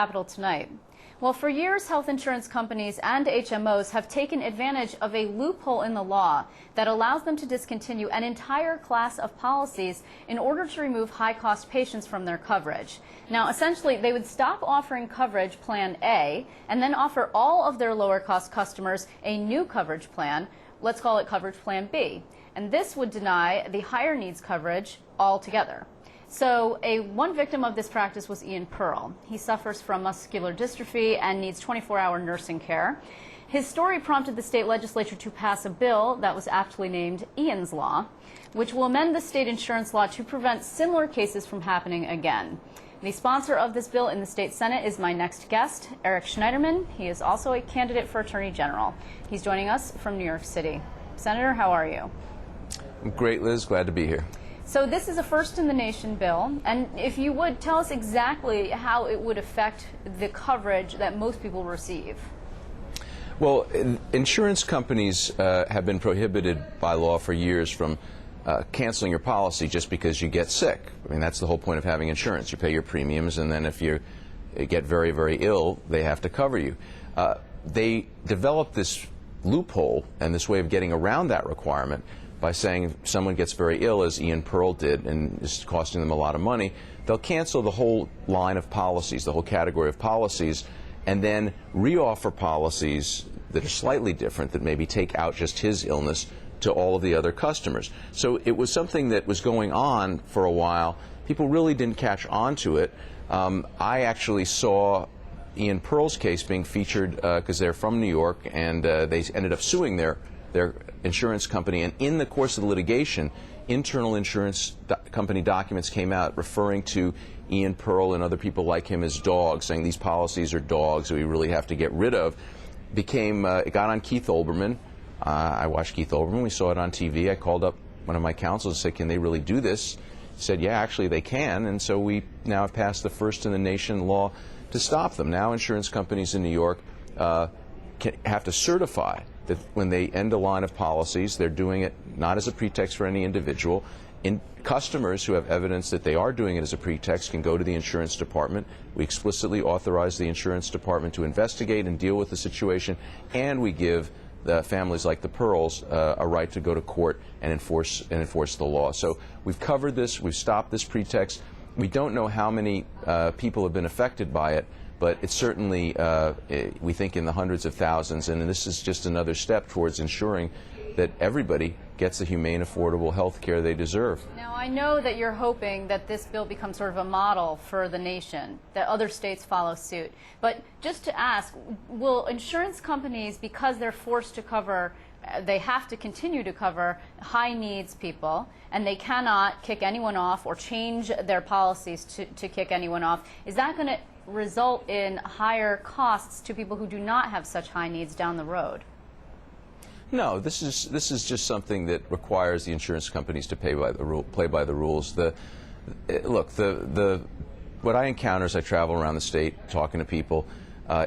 Capital tonight. Well, for years, health insurance companies and HMOs have taken advantage of a loophole in the law that allows them to discontinue an entire class of policies in order to remove high-cost patients from their coverage. Now, essentially, they would stop offering coverage Plan A and then offer all of their lower-cost customers a new coverage plan. Let's call it Coverage Plan B. And this would deny the higher needs coverage altogether. So one victim of this practice was Ian Pearl. He suffers from muscular dystrophy and needs 24-hour nursing care. His story prompted the state legislature to pass a bill that was aptly named Ian's Law, which will amend the state insurance law to prevent similar cases from happening again. The sponsor of this bill in the state Senate is my next guest, Eric Schneiderman. He is also a candidate for Attorney General. He's joining us from New York City. Senator, how are you? I'm great, Liz. Glad to be here. So this is a first-in-the-nation bill, and if you would, tell us exactly how it would affect the coverage that most people receive. Well, insurance companies have been prohibited by law for years from canceling your policy just because you get sick. I mean, that's the whole point of having insurance. You pay your premiums, and then if you get very, very ill, they have to cover you. They developed this loophole and this way of getting around that requirement by saying if someone gets very ill, as Ian Pearl did, and is costing them a lot of money, they'll cancel the whole line of policies, the whole category of policies, and then reoffer policies that are slightly different, that maybe take out just his illness, to all of the other customers. So it was something that was going on for a while. People really didn't catch on to it. I actually saw Ian Pearl's case being featured because they're from New York, and they ended up suing their insurance company, and in the course of the litigation, internal insurance company documents came out referring to Ian Pearl and other people like him as dogs, saying these policies are dogs that we really have to get rid of. It got on Keith Olbermann. I watched Keith Olbermann. We saw it on TV. I called up one of my counsels and said, can they really do this? He said, yeah, actually they can, and so we now have passed the first-in-the-nation law to stop them. Now insurance companies in New York have to certify that when they end a line of policies, they're doing it not as a pretext for any individual. Customers who have evidence that they are doing it as a pretext can go to the insurance department. We explicitly authorize the insurance department to investigate and deal with the situation, and we give the families like the Pearls a right to go to court and enforce the law. So we've covered this. We've stopped this pretext. We don't know how many people have been affected by it, but it's certainly, we think, in the hundreds of thousands, and this is just another step towards ensuring that everybody gets the humane, affordable health care they deserve. Now, I know that you're hoping that this bill becomes sort of a model for the nation, that other states follow suit. But just to ask, will insurance companies, because they're forced to cover, they have to continue to cover high needs people, and they cannot kick anyone off or change their policies to kick anyone off, is that going to result in higher costs to people who do not have such high needs down the road? No, this is just something that requires the insurance companies to play by the rules. What I encounter as I travel around the state talking to people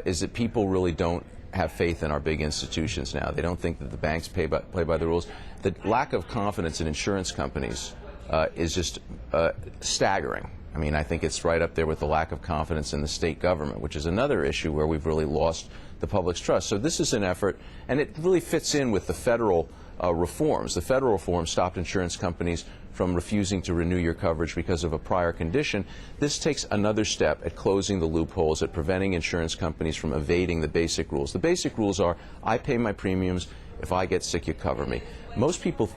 is that people really don't have faith in our big institutions now. They don't think that the banks play by the rules. The lack of confidence in insurance companies is just staggering. I mean, I think it's right up there with the lack of confidence in the state government, which is another issue where we've really lost the public's trust. So this is an effort, and it really fits in with the federal reforms. The federal reforms stopped insurance companies from refusing to renew your coverage because of a prior condition. This takes another step at closing the loopholes, at preventing insurance companies from evading the basic rules. The basic rules are, I pay my premiums. If I get sick, you cover me. Most people's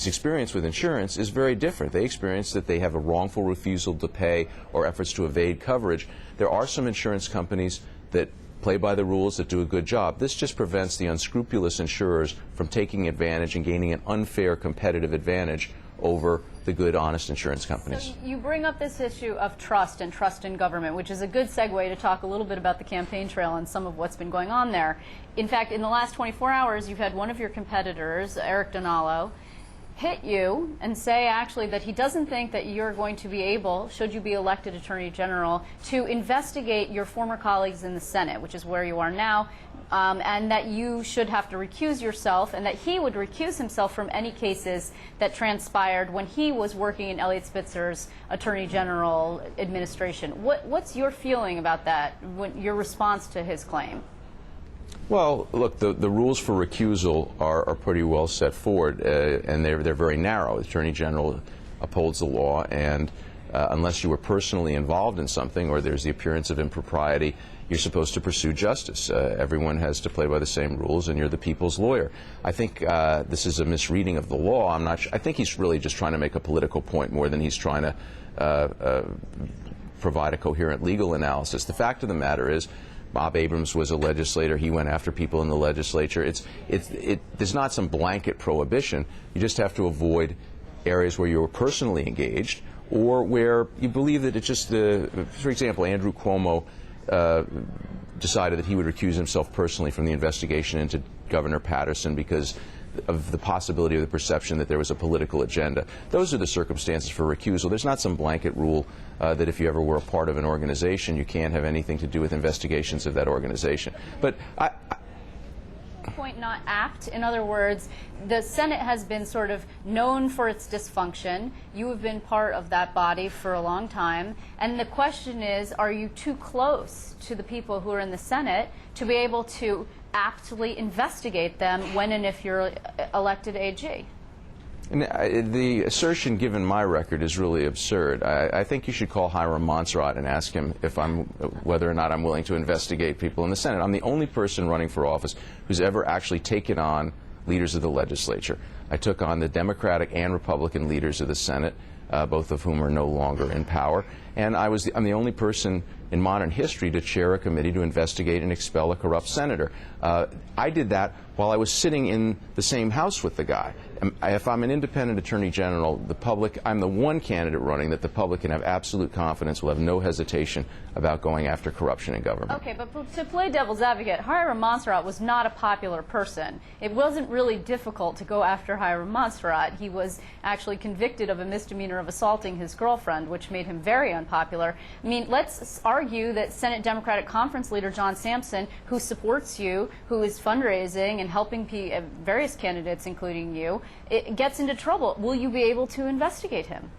experience with insurance is very different. They experience that they have a wrongful refusal to pay or efforts to evade coverage. There are some insurance companies that play by the rules, that do a good job. This just prevents the unscrupulous insurers from taking advantage and gaining an unfair competitive advantage over the good, honest insurance companies. So you bring up this issue of trust and trust in government, which is a good segue to talk a little bit about the campaign trail and some of what's been going on there. In fact, in the last 24 hours, you've had one of your competitors, Eric Donalo, hit you and say actually that he doesn't think that you're going to be able, should you be elected Attorney General, to investigate your former colleagues in the Senate, which is where you are now, and that you should have to recuse yourself, and that he would recuse himself from any cases that transpired when he was working in Eliot Spitzer's Attorney General administration. What's your feeling about that, your response to his claim? Well, look, the rules for recusal are pretty well set forward, and they're very narrow. The Attorney General upholds the law, and unless you were personally involved in something or there's the appearance of impropriety, you're supposed to pursue justice. Everyone has to play by the same rules, and you're the people's lawyer. I think this is a misreading of the law. I think he's really just trying to make a political point more than he's trying to provide a coherent legal analysis. The fact of the matter is, Bob Abrams was a legislator. He went after people in the legislature. There's not some blanket prohibition. You just have to avoid areas where you're personally engaged or where you believe that it's just, for example, Andrew Cuomo decided that he would recuse himself personally from the investigation into Governor Patterson because of the possibility or the perception that there was a political agenda. Those are the circumstances for recusal. There's not some blanket rule that if you ever were a part of an organization, you can't have anything to do with investigations of that organization. But point not apt. In other words, the Senate has been sort of known for its dysfunction. You have been part of that body for a long time. And the question is, are you too close to the people who are in the Senate to be able to aptly investigate them when and if you're elected AG? And the assertion given my record is really absurd. I think you should call Hiram Monserrat and ask him whether or not I'm willing to investigate people in the Senate. I'm the only person running for office who's ever actually taken on leaders of the legislature. I took on the Democratic and Republican leaders of the Senate, both of whom are no longer in power. And I'm the only person in modern history to chair a committee to investigate and expel a corrupt senator. I did that while I was sitting in the same house with the guy. If I'm an independent attorney general, the public, I'm the one candidate running that the public can have absolute confidence will have no hesitation about going after corruption in government. Okay, but to play devil's advocate, Hiram Monserrat was not a popular person. It wasn't really difficult to go after Hiram Monserrat. He was actually convicted of a misdemeanor of assaulting his girlfriend, which made him very unpopular. I mean, let's argue that Senate Democratic Conference leader John Sampson, who supports you, who is fundraising and helping various candidates, including you, gets into trouble. Will you be able to investigate him?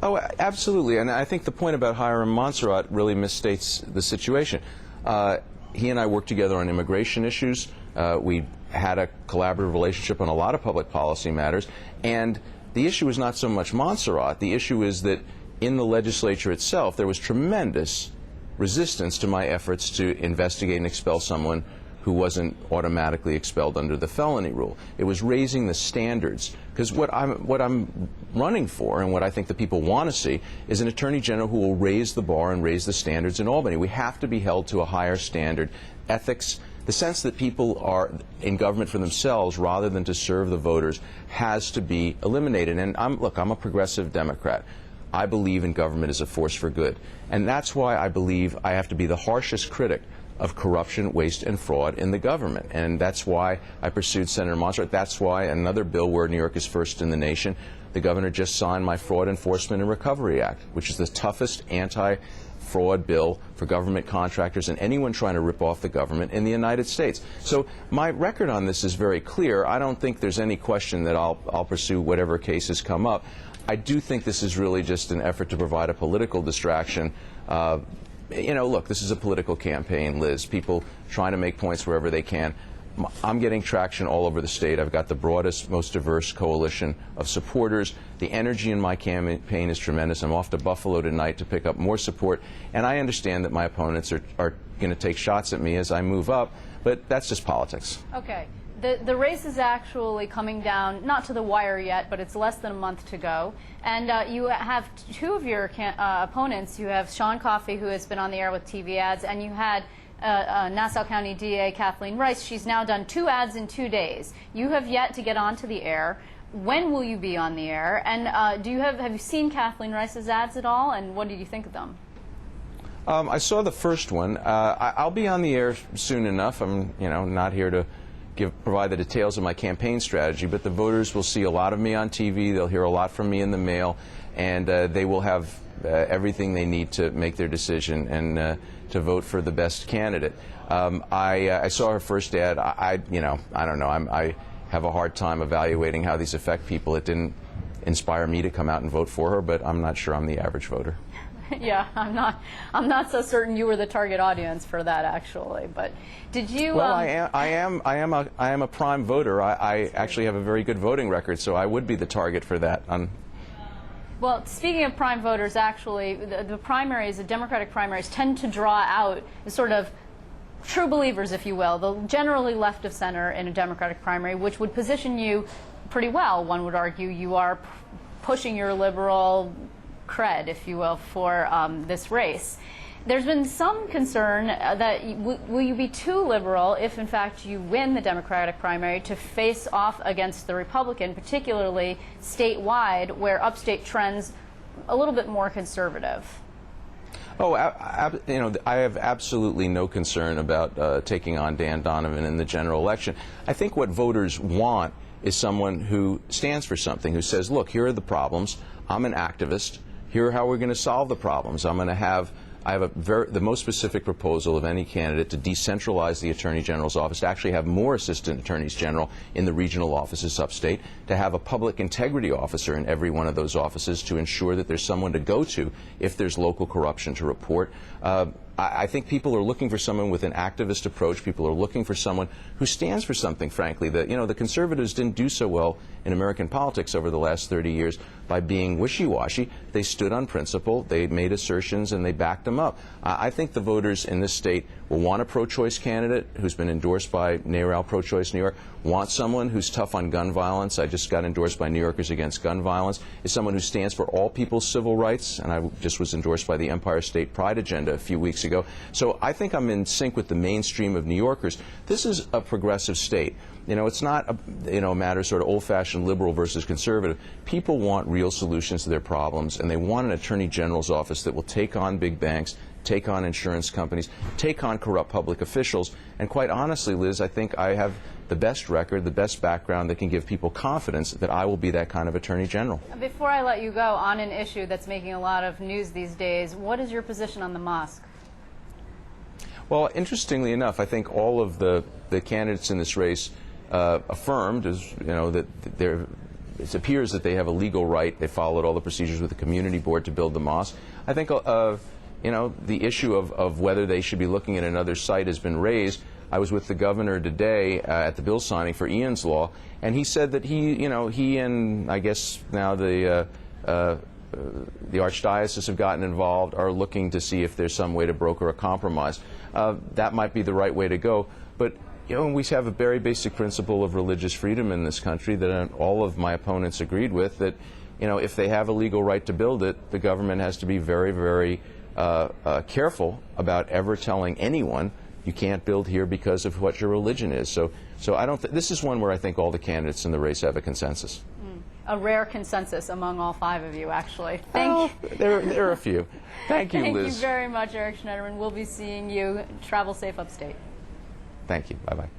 Oh, absolutely. And I think the point about Hiram Monserrat really misstates the situation. He and I worked together on immigration issues. We had a collaborative relationship on a lot of public policy matters. And the issue is not so much Monserrat. The issue is that in the legislature itself, there was tremendous resistance to my efforts to investigate and expel someone who wasn't automatically expelled under the felony rule. It was raising the standards, because what I'm running for and what I think the people want to see is an attorney general who will raise the bar and raise the standards in Albany. We have to be held to a higher standard. Ethics, the sense that people are in government for themselves rather than to serve the voters, has to be eliminated. And I'm a progressive Democrat. I believe in government as a force for good. And that's why I believe I have to be the harshest critic of corruption, waste, and fraud in the government. And that's why I pursued Senator Monserrat. That's why another bill where New York is first in the nation, the governor just signed my Fraud Enforcement and Recovery Act, which is the toughest anti-fraud bill for government contractors and anyone trying to rip off the government in the United States. So my record on this is very clear. I don't think there's any question that I'll pursue whatever cases come up. I do think this is really just an effort to provide a political distraction. You know, look, this is a political campaign, Liz. People trying to make points wherever they can. I'm getting traction all over the state. I've got the broadest, most diverse coalition of supporters. The energy in my campaign is tremendous. I'm off to Buffalo tonight to pick up more support. And I understand that my opponents are going to take shots at me as I move up, but that's just politics. Okay. The race is actually coming down, not to the wire yet, but it's less than a month to go. And you have two of your opponents. You have Sean Coffey, who has been on the air with TV ads, and you had Nassau County DA Kathleen Rice. She's now done 2 ads in 2 days. You have yet to get onto the air. When will you be on the air? And have you seen Kathleen Rice's ads at all? And what did you think of them? I saw the first one. I'll be on the air soon enough. I'm, not here to provide the details of my campaign strategy, but the voters will see a lot of me on TV. They'll hear a lot from me in the mail, and they will have everything they need to make their decision and to vote for the best candidate. I saw her first ad. I don't know. I have a hard time evaluating how these affect people. It didn't inspire me to come out and vote for her, but I'm not sure I'm the average voter. Yeah, I'm not so certain you were the target audience for that, actually. But did you? Well, I am a prime voter. I actually have a very good voting record, so I would be the target for that. Well, speaking of prime voters, actually, the primaries, the Democratic primaries, tend to draw out sort of true believers, if you will, the generally left of center in a Democratic primary, which would position you pretty well. One would argue you are pushing your liberal cred, if you will, for this race. There's been some concern that will you be too liberal if, in fact, you win the Democratic primary to face off against the Republican, particularly statewide, where upstate trends a little bit more conservative? Oh, I have absolutely no concern about taking on Dan Donovan in the general election. I think what voters want is someone who stands for something, who says, look, here are the problems. I'm an activist. Here are how we're going to solve the problems. I have the most specific proposal of any candidate to decentralize the Attorney General's office, to actually have more Assistant Attorneys General in the regional offices upstate, to have a public integrity officer in every one of those offices to ensure that there's someone to go to if there's local corruption to report. I think people are looking for someone with an activist approach. People are looking for someone who stands for something, frankly. The conservatives didn't do so well in American politics over the last 30 years by being wishy-washy. They stood on principle, they made assertions, and they backed them up. I think the voters in this state will want a pro-choice candidate who's been endorsed by NARAL Pro-Choice New York, want someone who's tough on gun violence. I just got endorsed by New Yorkers Against Gun Violence. Is someone who stands for all people's civil rights, and I just was endorsed by the Empire State Pride agenda a few weeks ago. So I think I'm in sync with the mainstream of New Yorkers. This is a progressive state. It's not a matter of sort of old-fashioned liberal versus conservative. People want real solutions to their problems, and they want an Attorney General's office that will take on big banks, take on insurance companies, take on corrupt public officials. And quite honestly, Liz, I think I have the best record, the best background that can give people confidence that I will be that kind of Attorney General. Before I let you go, on an issue that's making a lot of news these days, what is your position on the mosque? Well, interestingly enough, I think all of the candidates in this race affirmed, that it appears that they have a legal right. They followed all the procedures with the community board to build the mosque. I think the issue of whether they should be looking at another site has been raised. I was with the governor today at the bill signing for Ian's Law, and he said that he and I guess now the Archdiocese have gotten involved, are looking to see if there's some way to broker a compromise. That might be the right way to go, but we have a very basic principle of religious freedom in this country that all of my opponents agreed with, that if they have a legal right to build it, the government has to be very, very careful about ever telling anyone you can't build here because of what your religion is. So I don't. This is one where I think all the candidates in the race have a consensus. A rare consensus among all five of you, actually. Thank you. There are a few. Thank you, Liz. Thank you very much, Eric Schneiderman. We'll be seeing you. Travel safe upstate. Thank you. Bye-bye.